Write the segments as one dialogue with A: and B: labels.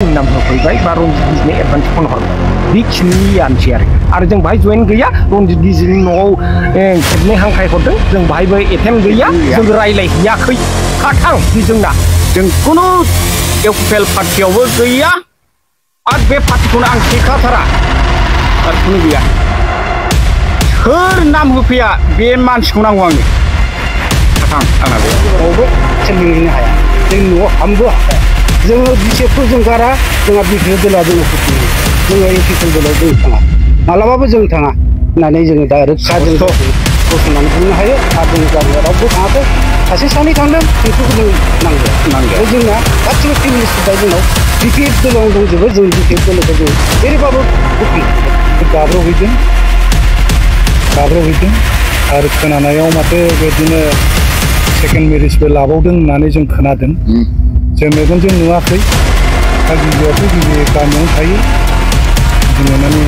A: नाम होफैबाय बा रनजित गिजिनो एडभान्स फन हरबाय बेखिनियानोसै आरो जों बाहाय जइन गैया रनजित गिजिनि न'आव खेबनै हांख्राय हरदों जों बाहायबो एटेम्प गैया जों रायलायहैयाखै खाथां जोंना जों खुनु इउपिपिएल पार्टियावबो गैया आरो बे पार्टिखौनो आं थेखाथारा आरो खुनु गैया सोर नाम होफैया बे मानसिखौ नांगौ आंनो खाथां आंना बे न'आवबो सोलिनो हाया जों न'आव हाबनोबो हाया जोङो बिसेफखौ जों गारा जोंहा बिपिएल दोला जोङो फैफिनो जोङो इउपिपिएल दोलाव जों थाङा मालाबाबो जों थाङा होननानै जोङो दा रोखा जों गसंनानै बुंनो हायो आरो जोंनि गामियाव रावबो थाङाखै सासे सानै थांदों बेखौबो जों नांगौ जोंना गासिबो फेमिलि सुद्धा जोंनाव बिपिएल दोलाव दंजोबो जों बिपिएल दोलोखौ जों जेरैबाबो बोखांगोन गाब्र'हैदों आरो खोनानायाव माथो बिदिनो सेकेन्ड मेरिजबो लाबावदों होननानै जों खोनादों जों मेगनजों नुवाखै दा गिबियावथ' गिबि गामियावनो थायो जोङो माने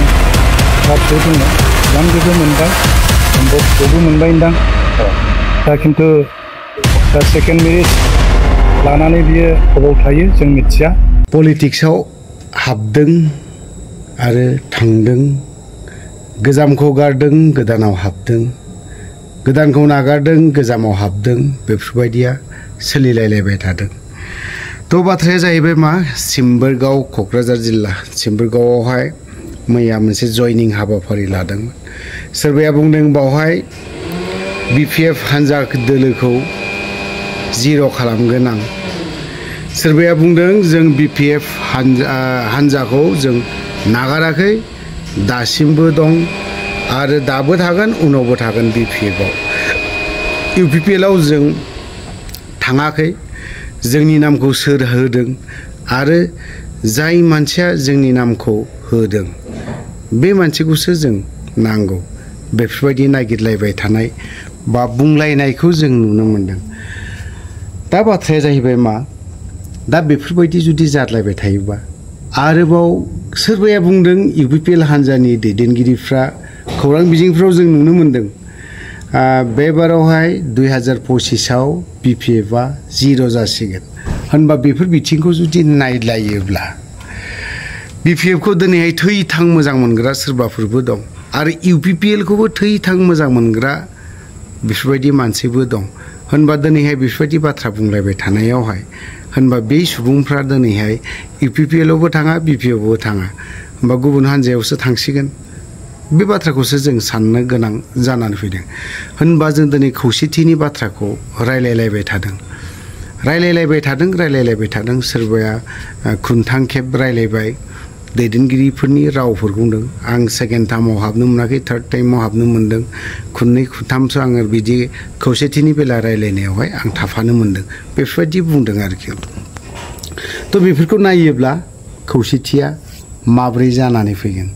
A: बाथौ दङ लांजोबो मोनबाय बयबो मोनबाय होनदां दा खिन्थु दा सेकेन्ड मेरिज लानानै बियो बबाव थायो जों मिथिया
B: पलिटिक्सआव हाबदों आरो थांदों गोजामखौ गारदों गोदानाव हाबदों गोदानखौ नागारदों गोजामाव हाबदों बेफोरबायदिया सोलिलायलायबाय थादों थ' बाथ्राया जाहैबाय मा सिम्बोरगाव क'क्राझार जिल्ला सिम्बोरगावआवहाय मैया मोनसे जयनिं हाबाफारि लादोंमोन सोरबाया बुंदों बावहाय बिपिएफ हान्जा दोलोखौ जिर' खालामगोन आं सोरबाया बुंदों जों बिपिएफ हान्जाखौ जों नागाराखै दासिमबो दं आरो दाबो थागोन उनावबो थागोन बिपिएफआव इउपिपिएलआव जों थाङाखै जोंनि नामखौ सोर होदों आरो जाय मानसिया जोंनि नामखौ होदों बे मानसिखौसो जों नांगौ बेफोरबायदि नागिरलायबाय थानाय बा बुंलायनायखौ जों नुनो मोनदों दा बाथ्राया जाहैबाय मा दा बेफोरबायदि जुदि जाद्लायबाय थायोबा आरोबाव सोरबाया बुंदों इउपिपिएल हान्जानि दैदेनगिरिफ्रा खौरां बिजोंफ्राव जों नुनो मोनदों बे बारावहाय 2025आव बिपिएफआ जिर' जासिगोन होनबा बेफोर बिथिंखौ जुदि नायलायोब्ला बिपिएफखौ दिनैहाय थै थां मोजां मोनग्रा सोरबाफोरबो दं आरो इउपिपिएलखौबो थै थां मोजां मोनग्रा बेफोरबायदि मानसिबो दं होनबा दिनैहाय बेफोरबायदि बाथ्रा बुंलायबाय थानायावहाय होनबा बे सुबुंफ्रा दिनैहाय इउपिपिएलआवबो थाङा बिपिएफआवबो थाङा होनबा गुबुन हान्जायावसो थांसिगोन बे बाथ्राखौसो जों साननो गोनां जानानै फैदों होनबा जों दिनै खौसेथिनि बाथ्राखौ रायलायलायबाय थादों सोरबाया खुनथां खेब रायलायबाय दैदेनगिरिफोरनि रावफोर बुंदों आं सेकेन्ड टार्माव हाबनो मोनाखै थार्ड टाइमाव हाबनो मोनदों खननै खनथामसो आङो बिदि खौसेथिनि बेला रायलायनायावहाय आं थाफानो मोनदों बेफोरबायदि बुंदों आरोखि थ' बेफोरखौ नायोब्ला खौसेथिया माब्रै जानानै फैगोन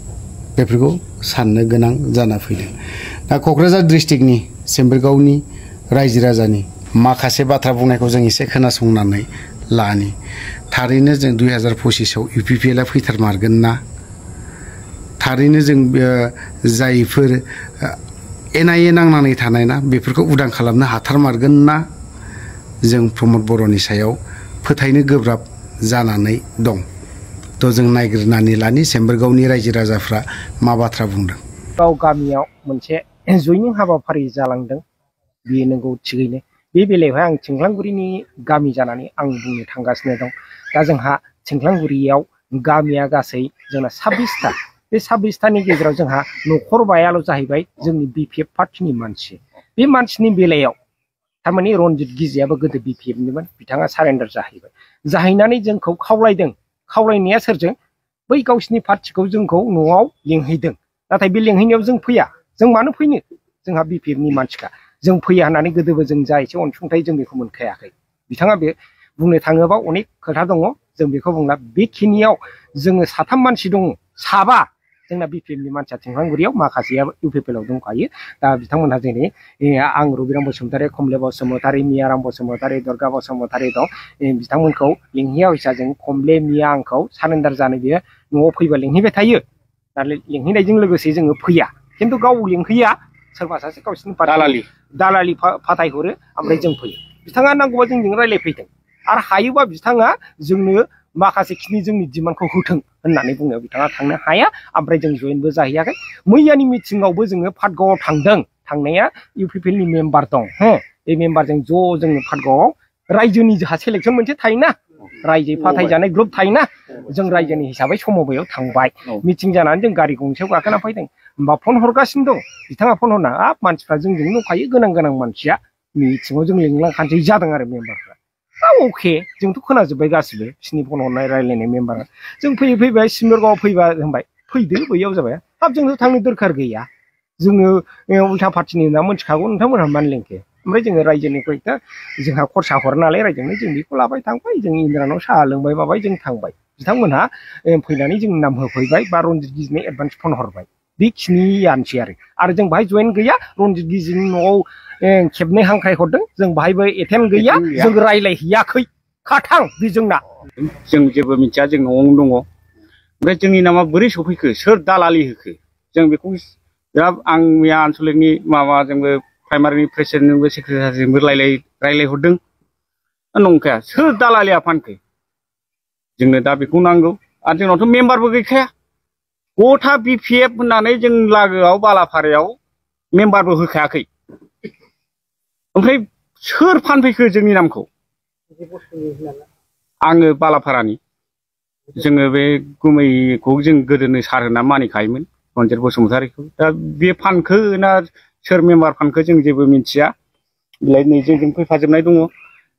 B: बेफोरखौ साननो गोनां जाना फैदों दा क'क्राझार डिस्ट्रिक्टनि सिम्बोरगावनि रायजो राजानि माखासे बाथ्रा बुंनायखौ जों एसे खोनासंनानै लानि थारैनो जों 2025आव इउपिपिएलआ फैथारमारगोन ना थारैनो जों जायफोर एनआइए नांनानै थानाय ना बेफोरखौ उदां खालामनो हाथारमारगोन ना जों प्रमद बर'नि सायाव फोथायनो गोब्राब जानानै दं थ' जों नायग्रोनानै लानि सिम्बोरगावनि रायजो राजाफ्रा मा बाथ्रा बुंदों
A: गाव गामियाव मोनसे जयनिं हाबाफारि जालांदों बेयो नंगौ थिगैनो बे बेलायावहाय आं थिंख्लांगुरिनि गामि जानानै आं बुंनो थांगासिनो दं दा जोंहा थिंख्लांगुरियाव गामिया गासै जोंना 26था बे 26थानि गेजेराव जोंहा न'खरबायाल' जाहैबाय जोंनि बिपिएफ पार्टिनि मानसि बे मानसिनि बेलायाव थारमाने रनजित गिजियाबो गोदो बिपिएफनिमोन बिथाङा सारेन्डार जाहैनानै जोंखौ खावलायनाया सोरजों बै गावसिनि पार्टिखौ जोंखौ न'आव लिंहैदों नाथाय बे लिंहैनायाव जों फैया जों मानो फैनो जोंहा बिपिएफनि मानसिखा जों फैया होननानै गोदोबो जों जा एसे अनसुंथाइ जों बेखौ मोनखायाखै बिथाङा बे बुंनो थाङोबा अनेक खोथा दङ जों बेखौ बुंला बेखिनियाव जोङो साथाम मानसि दङ साबा जोंना बिपिएफनि मानसिया थिंख्लांगुरियाव माखासेया इउपिपिएलआव दंखायो दा बिथांमोनहा दिनै आं रबिराम बसुमतारी कमले बसुमतारी मियाराम बसुमतारी दुर्गा बसुमतारी दं बिथांमोनखौ लिंहैया फैसा जों कमले मिया आंखौ सारेन्डार जानो बियो न'आव फैबा लिंहैबाय थायो दा लिंहैनायजों लोगोसे जोङो फैया खिन्थु गाव लिंहैया सोरबा सासे गावसिनि दालालि फाथायहरो ओमफ्राय जों फैयो बिथाङा नांगौबा जोंजों रायलायफैदों आरो हायोबा बिथाङा जोंनो माखासे खिनि जोंनि डिमान्डखौ होथों होननानै बुंनायाव बिथाङा थांनो हाया ओमफ्राय जों जयेनबो जाहैयाखै मैयानि मिटिङावबो जोङो पाटगावआव थांदों थांनाया इउपिपिएलनि मेम्बार दं हो बे मेम्बारजों ज' जोङो पाटगावआव रायजोनि जोंहा सेलेक्सन मोनसे थायोना रायजो फाथायजानाय ग्रुप थायोना जों रायजोनि हिसाबै समबायाव थांबाय मिटिं जानानै जों गारि गंसेयाव गाखोना फैदों होमबा फन हरगासिनो दं बिथाङा फन हरना हाब मानसिफ्रा जोंजों दंखायो गोनां मानसिया मिटिङाव जों लिंलांखानोसै जादों आरो मेम्बारफ्रा अके जोंथ' खोनाजोब्बाय गासिबो बिसिनि फन हरनाय रायलायनाय मेम्बारा जों फैबाय सिमरगावआव फैबा होनबाय फैदो बैयाव जाबाय हाब जोंथ' थांनो दरखार गैया जोङो उल्था पार्टिनि होनना मोनथिखागौ नोंथांमोनहा मानो लिंखो ओमफ्राय जोङो रायजोनिफ्राय जोंहा खरसा हरो नालाय रायजोनो जों बेखौ लाबाय थांबाय जों इन्द्रानाव साहा लोंबाय माबाय जों थांबाय बिथांमोनहा फैनानै जों नाम होफैबाय बा रनजित गिजिनो एडभान्स फन हरबाय बेखिनियानोसै आरो जों बाहाय जयेन गैया रनजित गिजिनि न'आव खेबनै हांख्राय हरदों जों बाहायबो एटेन्ड गैया जों रायलायहैयाखै खाथां बे जोंना
C: जों जेबो मिथिया जों न'आवनो दङ ओमफ्राय जोंनि नामा बोरै सफैखो सोर दालालि होखो जों बेखौ दा आं मैया आनसलिकनि माबाजोंबो प्राइमारिनि प्रेसिडेन्टजोंबो सेक्रेटारिजोंबो रायलायहरदों नंखाया सोर दालालिया फानखो जोंनो दा बेखौ नांगौ आरो जोंनावथ' मेम्बारबो गैखाया गथा बिपिएफ होननानै जों लागोआव बालाफारायाव मेम्बारबो होखायाखै ओमफ्राय सोर फानफैखो जोंनि नामखौ आङो बालाफारानि जोङो बे गुमैखौ जों गोदोनो सार होनना मानिखायोमोन रन्जित बसुमतारिखौ दा बे फानखो ना सोर मेम्बार फानखो जों जेबो मिथिया बिलाय नै जोंजों फैफाजोबनाय दङ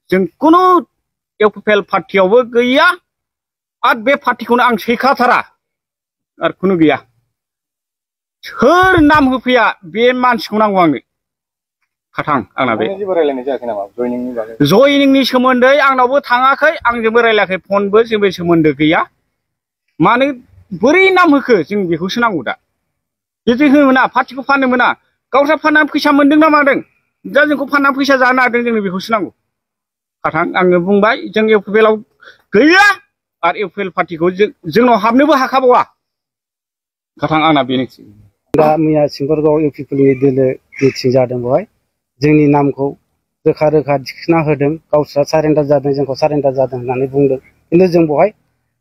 C: जों खुनु इउपिपिएल पार्टियावबो गैया आरो बे पार्टिखौनो आं सैखाथारा आरो खुनु गैया सोर नाम होफैया बे मानसिखौ नांगौ आंनो खाथां आंना बे
D: जेबो रायलायनाय जायाखै नामा जयनिंनि बागै
C: जयनिंनि सोमोन्दै आंनावबो थाङाखै आंजोंबो रायलायाखै फनबो जेबो सोमोन्दो गैया मानो बोरै नाम होखो जों बेखौसो नांगौ दा जों होनो मोना पार्टिखौ फाननो मोना गावस्रा फाननानै फैसा मोन्दों ना मादों दा जोंखौ फाननानै फैसा जानो हादों जोंनो बेखौसो नांगौ खाथां आङो बुंबाय जों इउपिपिएलआव गैया आरो इउपिपिएल पार्टिखौ जोंनाव हाबनोबो हाखाबावा खाथां आंना बेनोसै
E: दा मैया सिमबोरगाव इउपिपिएलनि दोलो मिटिं जादों बेवहाय जोंनि नामखौ रोखा दिखोना होदों गावस्रा सारेन्डार जादों जोंखौ सारेन्डार जादों होननानै बुंदों खिन्थु जों बेवहाय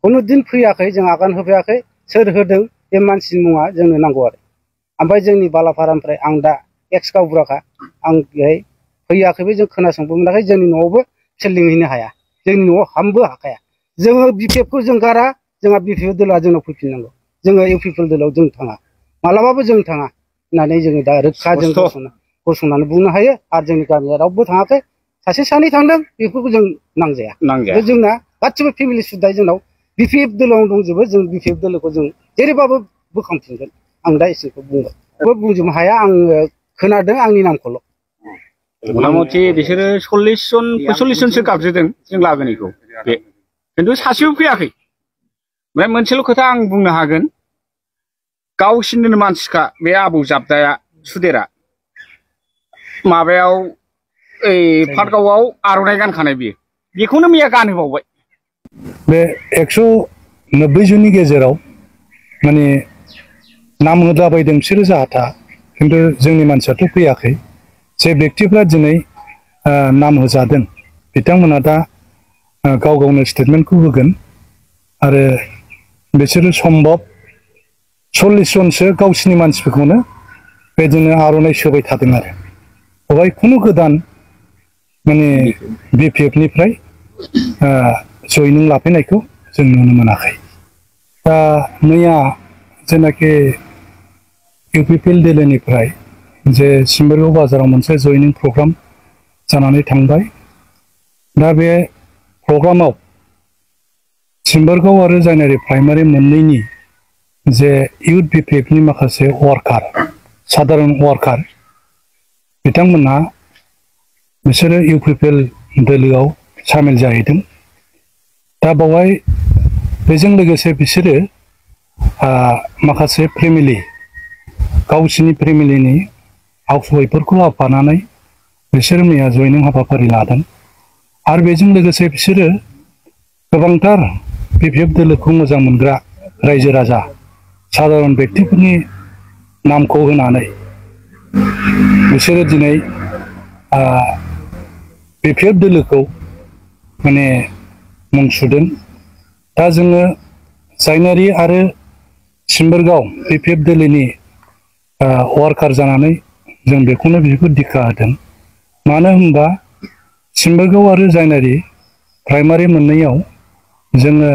E: खुनु दिन फैयाखै जों आगान होफैयाखै सोर होदों बे मानसिनि मुङा जोंनो नांगौ आरो ओमफ्राय जोंनि बालाफारानिफ्राय आं दा एक्स गावबुराखा आं बेहाय फैयाखैबो जों खोनासंबो मोनाखै जोंनि न'आवबो बिसोर लिंहैनो हाया जोंनि न'आव हाबनोबो हाखाया जोङो बिपिएफखौ जों गारा जोंहा बिपिएफ दोलोआ जोंनाव फैफिननांगौ जोङो इउपिपिएल दोलोआव जों थाङा मालाबाबो जों थाङा होननानै जोङो दा रोखा जों गसंनानै बुंनो हायो आरो जोंनि गामिया रावबो थाङाखै सासे सानै थांदों बेफोरखौ जों नांजाया जोंना गासिबो फेमिलि सुद्धा जोंनाव बिपिएफ दोलोआव दंजोबो जों बिपिएफ दोलोखौ जों जेरैबाबो बोखांफिनगोन आं दा एसेखौ बुंबाय बुंजोबनो हाया आङो खोनादों आंनि नामखौल'
C: मथा मथि बिसोरो 40 जन 45 जनसो गाबज्रिदों जों लागोनिखौ बे खिन्थु सासेबो फैयाखै ओमफ्राय मोनसेल' खोथा आं बुंनो हागोन गावसिनिनो मानसिखा बे आबौ जाबदाया सुदेरा माबायाव ओइ पाटगावआव आर'नाइ गानखानाय बेखौनो मैया गानहोबावबाय
F: बे 190 जननि गेजेराव माने नाम होलाबायदों बिसोरो जाहाथा खिन्थु जोंनि मानसियाथ' फैयाखै जे बेक्तिफ्रा दिनै नाम होजादों बिथांमोना दा गाव गावनो स्टेटमेन्टखौ होगोन आरो बिसोरो सम्भब 40 जनसो गावसिनि मानसिफोरखौनो बेदिनो आर'नाइ सोबाय थादों आरो बेवहाय खुनु गोदान माने बिपिएफनिफ्राय जयनिं लाफैनायखौ जों नुनो मोनाखै दा मैया जेनाखि इउपिपिएल दोलोनिफ्राय जे सिम्बोरगाव बाजाराव मोनसे जयनिं प्रग्राम जानानै थांबाय दा बे प्रग्रामाव सिम्बोरगाव आरो जायनारि प्राइमारि मोननैनि जे इउथ बिपिएफनि माखासे वार्कार साधारन वार्कार बिथांमोनहा बिसोरो इउपिपिएल दोलोआव सामिल जाहैदों दा बावहाय बेजों लोगोसे बिसोरो माखासे फेमिलि गावसिनि फेमिलिनि हाउसवाइफफोरखौ लाफानानै बिसोरो मैया जयनिं हाबाफारि लादों आरो बेजों लोगोसे बिसोरो गोबांथार बिपिएफ दोलोखौ मोजां मोनग्रा रायजो राजा साधारन बेक्तिफोरनि नामखौ होनानै बिसोरो दिनै बिपिएफ दोलोखौ माने मुं सुदों दा जोङो जायनारि आरो सिम्बोरगाव BPF दोलोनि वार्कार जानानै जों बेखौनो बिखौ दिखा होदों। मानो होनबा सिम्बोरगाव आरो जायनारि प्राइमारि मोननैयाव जोङो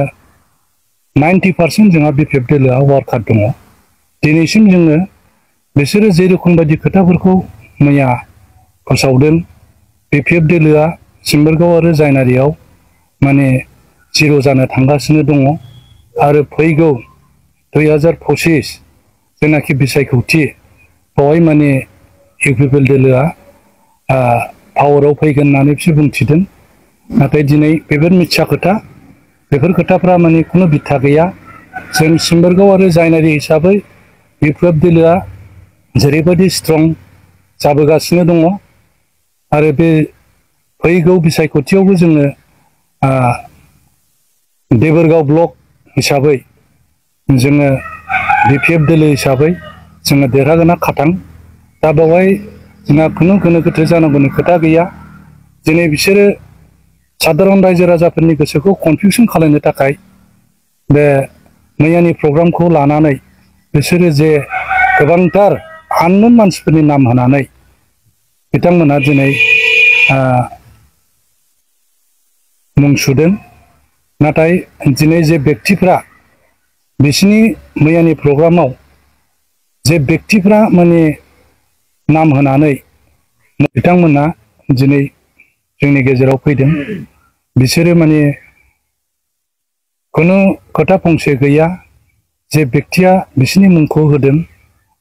F: 90% जोंहा BPF दोलोआ वार्कार दङ। दिनैसिम जोङो बिसोरो जेरोखम बायदि खोथाफोरखौ मैया फोसावदों BPF दोलोआ सिम्बोरगाव आरो जायनारियाव माने जिर' जानो थांगासिनो दङ आरो फैगौ 2025 जेनाखि बिसायख'थि बेवहाय माने UPPL दोलोआ पावाराव फैगोन होननानै बिसोर बुंथिदों। नाथाय दिनै बेफोर मिथ्या खोथा, बेफोर खोथाफ्रा माने खुनु बिथा गैया। जों सिम्बोरगाव आरो जायनारि हिसाबै BPF दोलोआ जेरैबायदि स्ट्रं जाबोगासिनो दङ आरो बे फैगौ बिसायख'थियावबो जोङो देबोरगाव ब्लक हिसाबै जोङो BPF दोलो हिसाबै जोङो देरहागोना खाथां। दा बेवहाय जोंहा खुनु गोनो गोथो जानांगौनि खोथा गैया। दिनै बिसोरो साधारन रायजो राजाफोरनि गोसोखौ कनफिउसन खालामनो थाखाय बे मैयानि प्रग्रामखौ लानानै बिसोरो जे गोबांथार आननोन मानसिफोरनि नाम होनानै बिथांमोनहा दिनै मुं सुदों। नाथाय दिनै जे बेक्तिफ्रा बिसिनि मैयानि प्रग्रामाव जे बेक्तिफ्रा माने नाम होनानै बिथांमोना दिनै जोंनि गेजेराव फैदों, बिसोरो माने खुनु खोथा फंसे गैया जे बेक्तिया बिसिनि मुंखौ होदों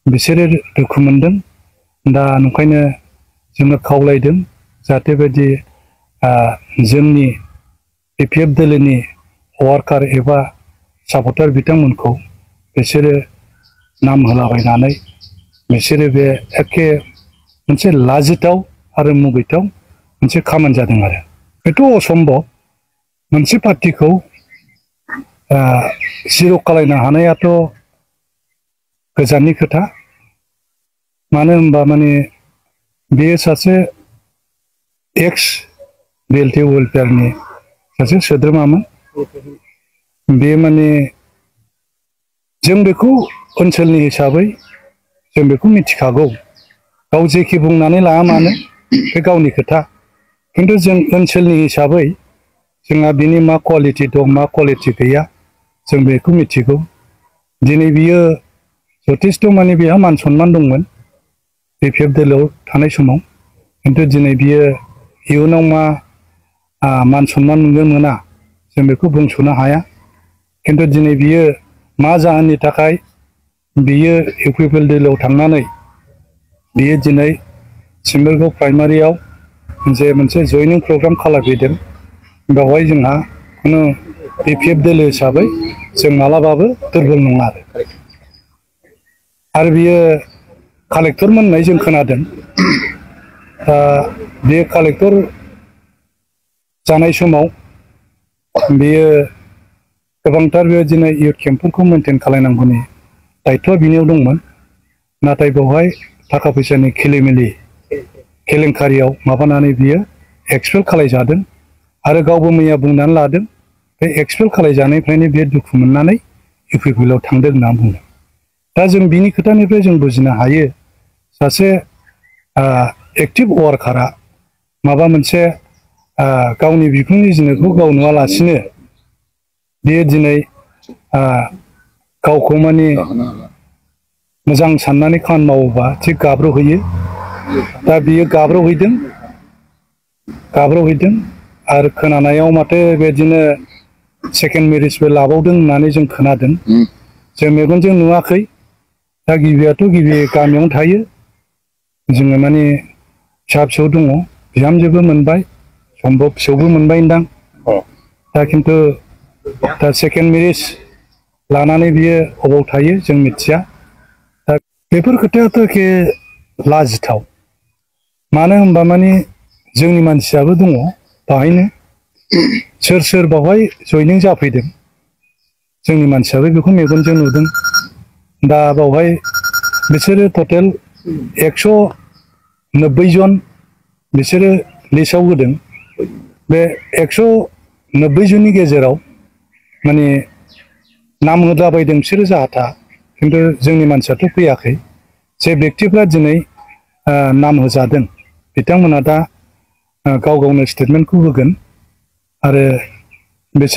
F: बिसोरो दुखु मोनदों। दा ओंखायनो जोङो खावलायदों जाहाथे बायदि जोंनि BPF दोलोनि वार्कार एबा सापर्टार बिथांमोनखौ बिसोरो नाम होलाबायनानै बिसोरो बे एखे मोनसे लाजिथाव आरो मुगैथाव मोनसे खामानि जादों आरो बेथ' असम्भब। मोनसे पार्टिखौ जिर' खालायनो हानायाथ' गोजाननि खोथा। मानो होनबा माने बेयो सासे एक्स BLT वेलफेयारनि सासे सोद्रोमामोन। बे माने जों बेखौ ओनसोलनि हिसाबै जों बेखौ मिथिखागौ। गाव जेखि बुंनानै लाया मानो बे गावनि खोथा। खिन्थु जों ओनसोलनि हिसाबै जोंहा बिनि मा कुवालिटि दं मा कुवालिटि गैया जों बेखौ मिथिगौ। दिनै बियो जथेस्थ' माने बेहा मान सनमान दंमोन BPF दोलोआव थानाय समाव। खिन्थु दिनै बियो इयुनाव मा मान सनमान मोनगोन मोना जों बेखौ बुंस'नो हाया। खिन्थु दिनै बियो मा जाहोननि थाखाय बियो UPPL दोलोआव थांनानै बियो दिनै सिम्बोरगाव प्राइमारियाव जे मोनसे जयनिं प्रग्राम खालामफैदों, बेवहाय जोंहा खुनु BPF दोलो हिसाबै जों मालाबाबो दुरबल नङा आरो बियो कालेक्टरमोन होननाय जों खोनादों। बे कालेक्टर जानाय समाव बेयो गोबांथार बेबायदिनो इयुथ केम्पफोरखौ मेनटेन खालामनांगौनि दायथ'आ बिनियाव दंमोन। नाथाय बेवहाय थाखा फैसानि खेलिमेलि केलेंकारियाव माबानानै बियो एक्सपेल खालायजादों आरो गावबो मैया बुंनानै लादों बे एक्सपेल खालायजानायनिफ्रायनो बियो दुखु मोननानै UPPL आव थांदों होनना बुंदों। दा जों बिनि खोथानिफ्राय जों बुजिनो हायो सासे एक्टिभ वार्कारा माबा मोनसे गावनि बिखुंनि जिनिसखौ गाव नुवालासिनो बियो दिनै गावखौ माने मोजां साननानै खामानि मावोबा थिग गाब्र'हैयो। दा बियो गाब्र'हैदों आरो खोनानायाव माथो बेदिनो सेकेन्ड मेरिजबो लाबावदों होननानै जों खोनादों। जों मेगनजों नुवाखै। दा गिबियाथ' गिबि गामियावनो थायो। जोङो माने फिसा फिसौ दङ, बिहामजोबो मोनबाय, सम्भब फिसौबो मोनबायदां। दा खिन्थु दा सेकेन्ड मेरिज लानानै बियो अबाव थायो जों मिथिया। दा बेफोर खोथायाथ' एखे लाजिथाव। मानो होनबा माने जोंनि मानसियाबो दङ बाहायनो। सोर सोर बावहाय जयनिं जाफैदों जोंनि मानसियाबो बेखौ मेगनजों नुदों। दा बावहाय बिसोरो टटेल 190 जन बिसोरो लिस्टआव होदों। बे 190 जननि गेजेराव माने नाम होलाबायदों बिसोरो जाहाथा खिन्थु जोंनि मानसियाथ' फैयाखै जे बेक्तिफ्रा दिनै नाम होजादों बिथांमोना दा गाव गावनो स्टेटमेन्टखौ होगोन आरो बिसोर